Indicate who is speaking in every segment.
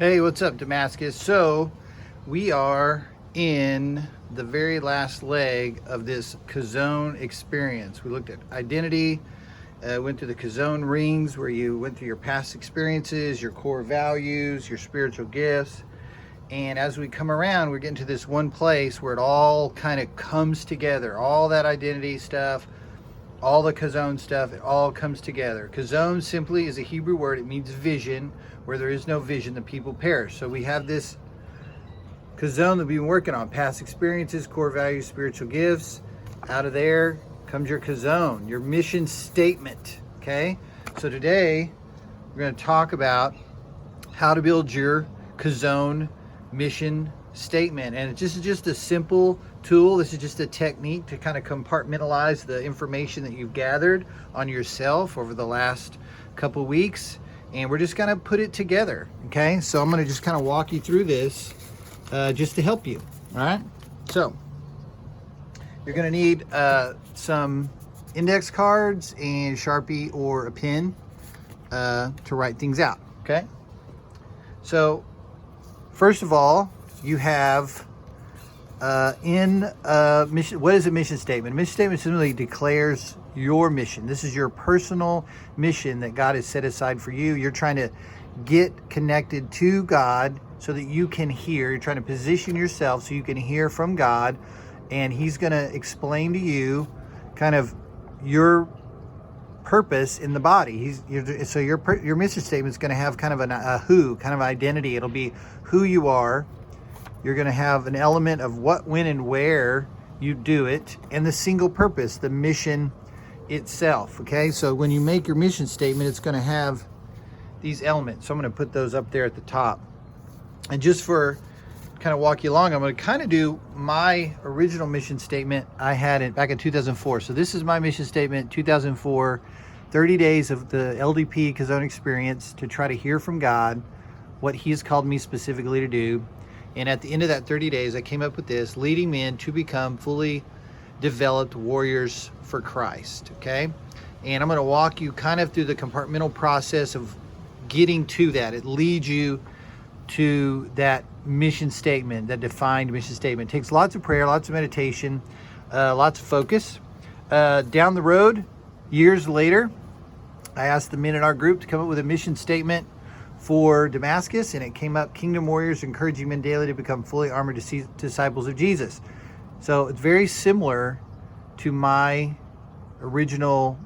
Speaker 1: Hey, what's up, Damascus? So, we are in the very last leg of this Chazown experience. We looked at identity, went through the Chazown rings where you went through your past experiences, your core values, your spiritual gifts. And as we come around, we're getting to this one place where it all kind of comes together. All that identity stuff, all the Chazown stuff, it all comes together. Chazown simply is a Hebrew word. It means vision. Where there is no vision, the people perish. So we have this Chazown that we've been working on. Past experiences, core values, spiritual gifts. Out of there comes your Chazown, your mission statement. Okay? So today, we're going to talk about how to build your Chazown mission statement. And this is just a simple tool. This is just a technique to kind of compartmentalize the information that you've gathered on yourself over the last couple weeks. And we're just going to put it together. Okay. So I'm going to just kind of walk you through this just to help you. All right. So you're going to need some index cards and Sharpie or a pen to write things out. Okay. So first of all, you have in a mission. What is a mission statement? A mission statement simply declares your mission. This is your personal mission that God has set aside for you. You're trying to get connected to God so that you can hear. You're trying to position yourself so you can hear from God, and He's going to explain to you kind of your purpose in the body. So your mission statement is going to have kind of a who, kind of identity. It'll be who you are. You're going to have an element of what, when, and where you do it, and the single purpose, the mission itself. Okay, so when you make your mission statement, it's going to have these elements. So I'm going to put those up there at the top. And just for kind of walk you along, I'm going to kind of do my original mission statement. I had it back in 2004. So this is my mission statement, 2004, 30 days of the LDP Chazown experience to try to hear from God, what He has called me specifically to do. And at the end of that 30 days, I came up with this: leading men to become fully developed warriors for Christ. Okay. And I'm going to walk you kind of through the compartmental process of getting to that. It leads you to that mission statement, that defined mission statement. It takes lots of prayer, lots of meditation, lots of focus. Down the road, years later, I asked the men in our group to come up with a mission statement for Damascus, and it came up: Kingdom Warriors encouraging men daily to become fully armored disciples of Jesus. So it's very similar to my original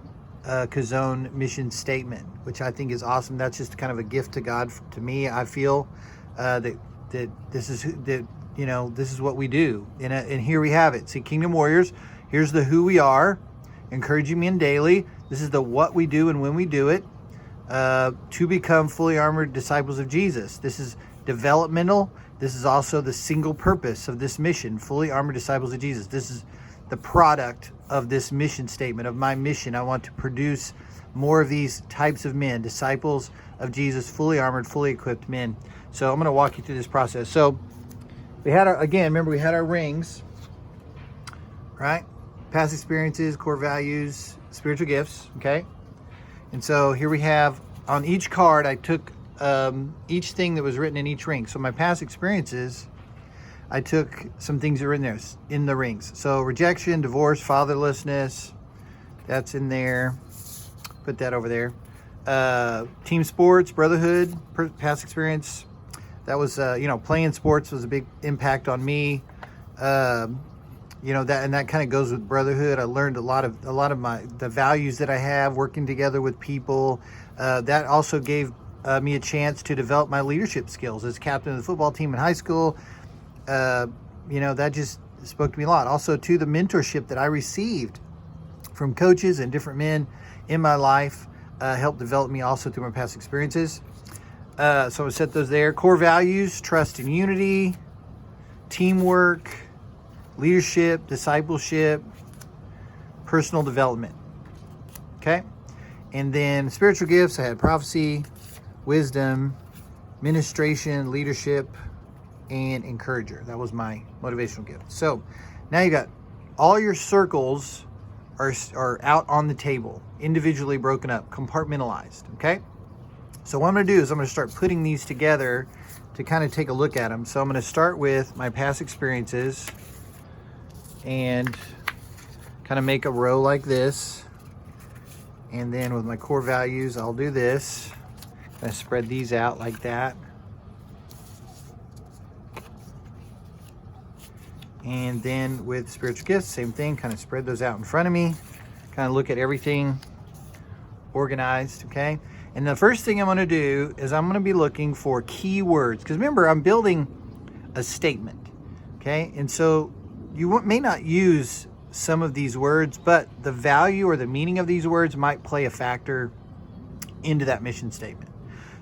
Speaker 1: Chazown mission statement, which I think is awesome. That's just kind of a gift to God. To me, I feel that this is what we do. And here we have it. See, Kingdom Warriors. Here's the who we are, encouraging men daily. This is the what we do and when we do it. To become fully armored disciples of Jesus. This is developmental. This is also the single purpose of this mission: fully armored disciples of Jesus. This is the product of this mission statement, of my mission. I want to produce more of these types of men, disciples of Jesus, fully armored, fully equipped men. So I'm going to walk you through this process. So we had remember we had our rings, right? Past experiences, core values, spiritual gifts, okay? And so here we have, on each card, I took each thing that was written in each ring. So my past experiences, I took some things that were in there, in the rings. So rejection, divorce, fatherlessness, that's in there. Put that over there. Team sports, brotherhood, past experience. That was, playing sports was a big impact on me. That kind of goes with brotherhood. I learned a lot of the values that I have working together with people. That also gave me a chance to develop my leadership skills as captain of the football team in high school. That just spoke to me a lot. Also, to the mentorship that I received from coaches and different men in my life helped develop me also through my past experiences. So I'm going to set those there. Core values: trust and unity, teamwork, leadership, discipleship, personal development. Okay. And then spiritual gifts, I had prophecy, wisdom, ministration, leadership, and encourager. That was my motivational gift. So now you got all your circles are out on the table, individually broken up, compartmentalized. Okay. So what I'm going to do is I'm going to start putting these together to kind of take a look at them. So I'm going to start with my past experiences and kind of make a row like this. And then with my core values, I'll do this. I spread these out like that. And then with spiritual gifts, same thing, kind of spread those out in front of me. Kind of look at everything organized, okay? And the first thing I'm going to do is I'm going to be looking for key words. Because remember, I'm building a statement, okay? And so you may not use some of these words, but the value or the meaning of these words might play a factor into that mission statement.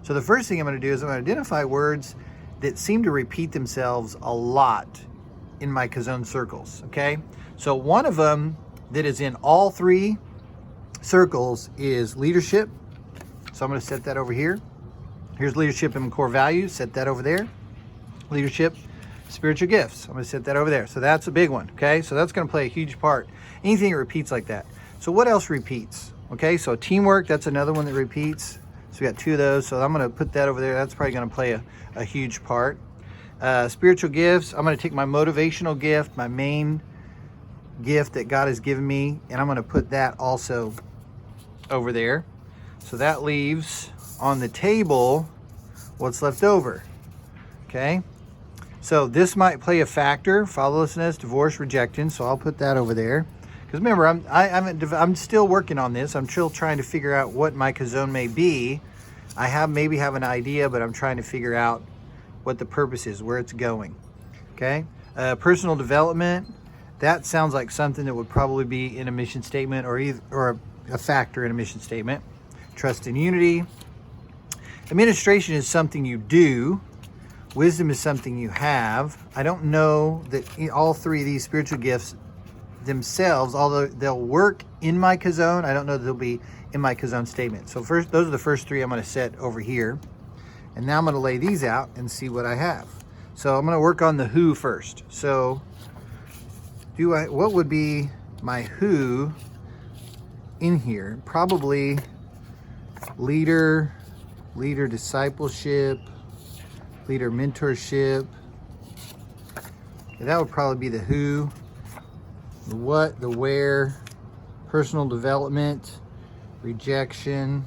Speaker 1: So the first thing I'm going to do is I'm going to identify words that seem to repeat themselves a lot in my Chazown circles, okay? So one of them that is in all three circles is leadership. So I'm going to set that over here. Here's leadership and core values. Set that over there. Leadership, spiritual gifts. I'm going to set that over there. So that's a big one, okay? So that's going to play a huge part. Anything that repeats like that. So what else repeats? Okay, so teamwork, that's another one that repeats. So we got two of those. So I'm going to put that over there. That's probably going to play a huge part. Spiritual gifts, I'm going to take my motivational gift, my main gift that God has given me, and I'm going to put that also over there. So that leaves on the table what's left over. Okay, so this might play a factor: fatherlessness, divorce, rejection. So I'll put that over there. Because remember, I'm still working on this. I'm still trying to figure out what my Chazown may be. I maybe have an idea, but I'm trying to figure out what the purpose is, where it's going. Okay, personal development. That sounds like something that would probably be in a mission statement or a factor in a mission statement. Trust and unity. Administration is something you do. Wisdom is something you have. I don't know that all three of these spiritual gifts themselves, although they'll work in my Chazown, I don't know that they'll be in my Chazown statement. So first, those are the first three I'm going to set over here. And now I'm going to lay these out and see what I have. So I'm going to work on the who first. So what would be my who in here? Probably leader discipleship, leader mentorship. That would probably be the who. The what, the where, personal development, rejection.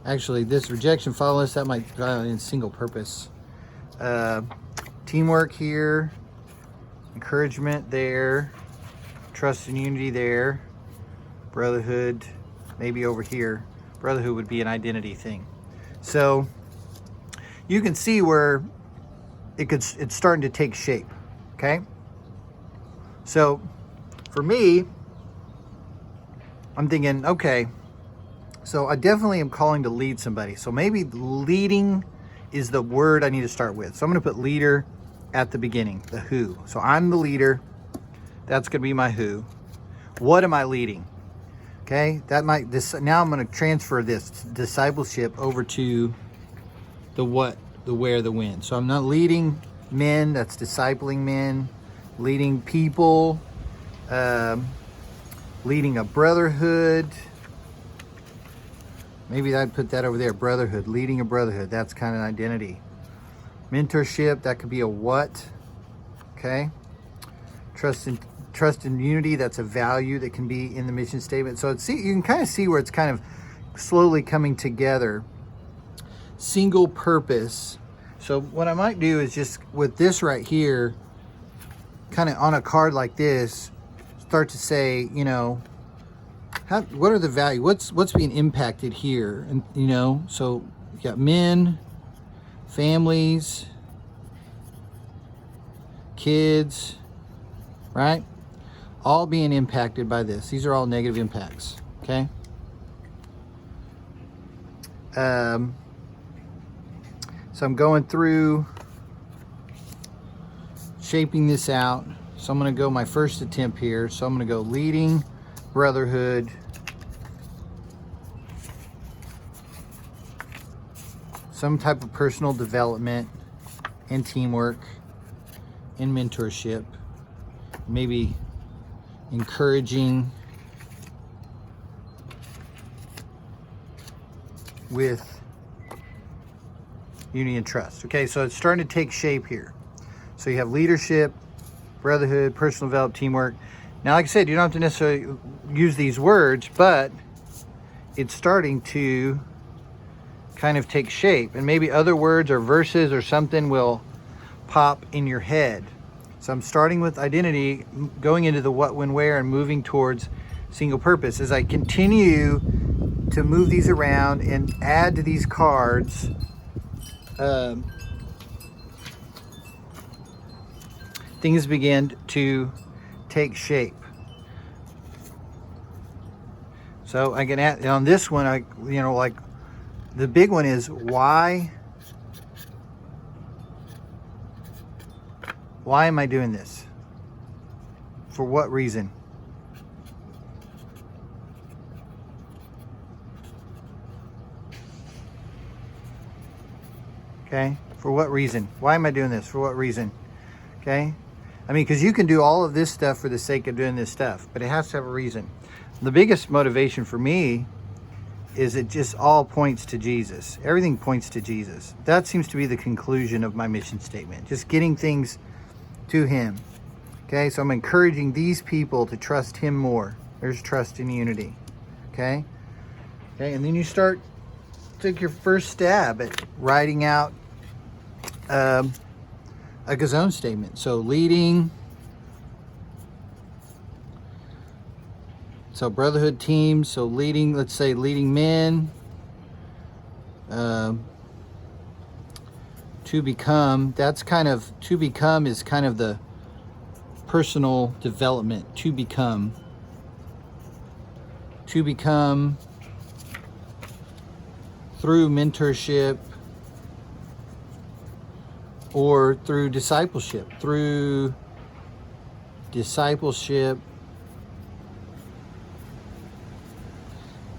Speaker 1: Actually, this rejection, fatherless, that might be in single purpose. Teamwork here, encouragement there, trust and unity there, brotherhood maybe over here. Brotherhood would be an identity thing. So you can see where it's starting to take shape, okay? So for me, I'm thinking, okay, so I definitely am calling to lead somebody. So maybe leading is the word I need to start with. So I'm going to put leader at the beginning, the who. So I'm the leader. That's going to be my who. What am I leading? Okay, now I'm going to transfer this discipleship over to the what, the where, the when. So I'm not leading men, that's discipling men, leading people, leading a brotherhood. Maybe I'd put that over there, brotherhood, leading a brotherhood. That's kind of an identity. Mentorship, that could be a what, okay? Trust and unity, that's a value that can be in the mission statement. So you can kind of see where it's kind of slowly coming together. Single purpose. So what I might do is just with this right here, kind of on a card like this, start to say, you know, what are the value? What's being impacted here? And you know, so you got men, families, kids, right? All being impacted by this. These are all negative impacts, okay? So I'm going through shaping this out. So I'm going to go my first attempt here. So I'm going to go leading, brotherhood, some type of personal development and teamwork and mentorship, maybe encouraging with unity, and trust. Okay, so it's starting to take shape here. So you have leadership, brotherhood, personal development, teamwork. Now, like I said, you don't have to necessarily use these words, but it's starting to kind of take shape. And maybe other words or verses or something will pop in your head. So I'm starting with identity, going into the what, when, where, and moving towards single purpose. As I continue to move these around and add to these cards, things begin to take shape. So I can add on this one, like the big one is why am I doing this? For what reason? Okay, for what reason? Why am I doing this? For what reason? Okay, I mean, because you can do all of this stuff for the sake of doing this stuff, but it has to have a reason. The biggest motivation for me is it just all points to Jesus. Everything points to Jesus. That seems to be the conclusion of my mission statement, just getting things to him. Okay, so I'm encouraging these people to trust him more. There's trust in unity. Okay, and then you take your first stab at writing out a Chazown statement. So leading, so brotherhood teams, so leading, let's say leading men, to become, to become is kind of the personal development, to become through mentorship or through discipleship,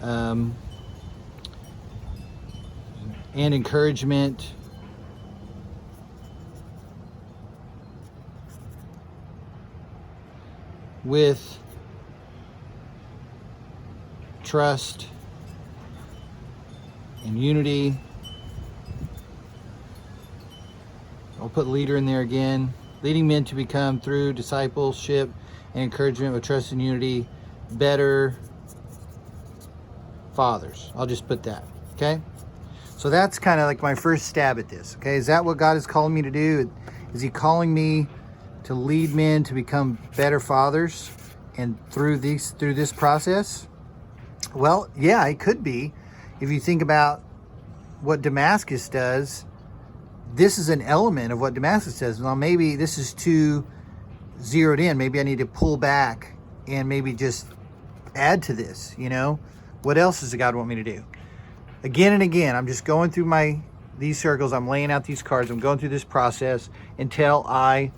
Speaker 1: and encouragement, with trust and unity. I'll put leader in there again. Leading men to become, through discipleship and encouragement with trust and unity, better fathers. I'll just put that. Okay, so that's kind of like my first stab at this. Okay, is that what God is calling me to do? Is he calling me to lead men to become better fathers, and through this process? Well, yeah, it could be. If you think about what Damascus does, this is an element of what Damascus does. Well, maybe this is too zeroed in. Maybe I need to pull back and maybe just add to this. What else does God want me to do? Again and again, I'm just going through these circles. I'm laying out these cards. I'm going through this process until I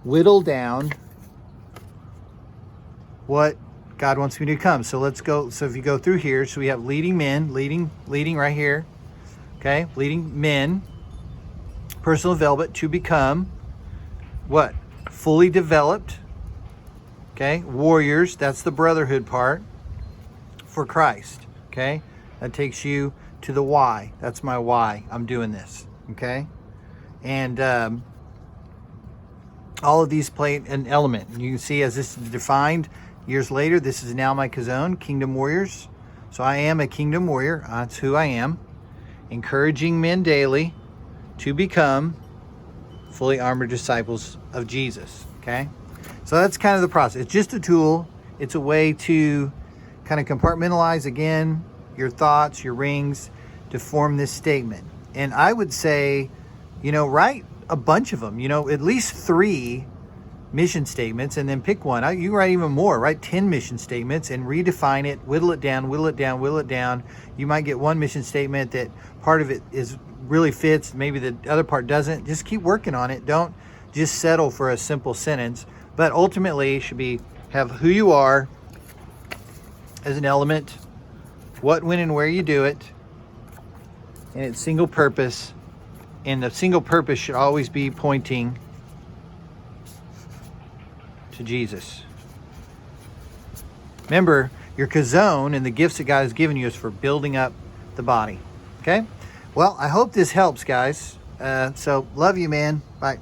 Speaker 1: whittle down what God wants me to become. So let's go. So if you go through here, so we have leading men, leading right here. Okay, leading men, personal development, to become what? Fully developed. Okay, warriors, that's the brotherhood part, for Christ. Okay, that takes you to the why. That's my why I'm doing this. Okay, and all of these play an element. You can see as this is defined years later, this is now my Chazown, Kingdom Warriors. So I am a Kingdom Warrior. That's who I am. Encouraging men daily to become fully armored disciples of Jesus. Okay, so that's kind of the process. It's just a tool. It's a way to kind of compartmentalize, again, your thoughts, your rings, to form this statement. And I would say, write a bunch of them, at least 3 mission statements, and then pick one. You write even more, write 10 mission statements and redefine it, whittle it down. You might get one mission statement that part of it really fits, maybe the other part doesn't. Just keep working on it. Don't just settle for a simple sentence, but ultimately it should have who you are as an element, what, when, and where you do it, and its single purpose. And the single purpose should always be pointing to Jesus. Remember, your Chazown and the gifts that God has given you is for building up the body. Okay? Well, I hope this helps, guys. So love you, man. Bye.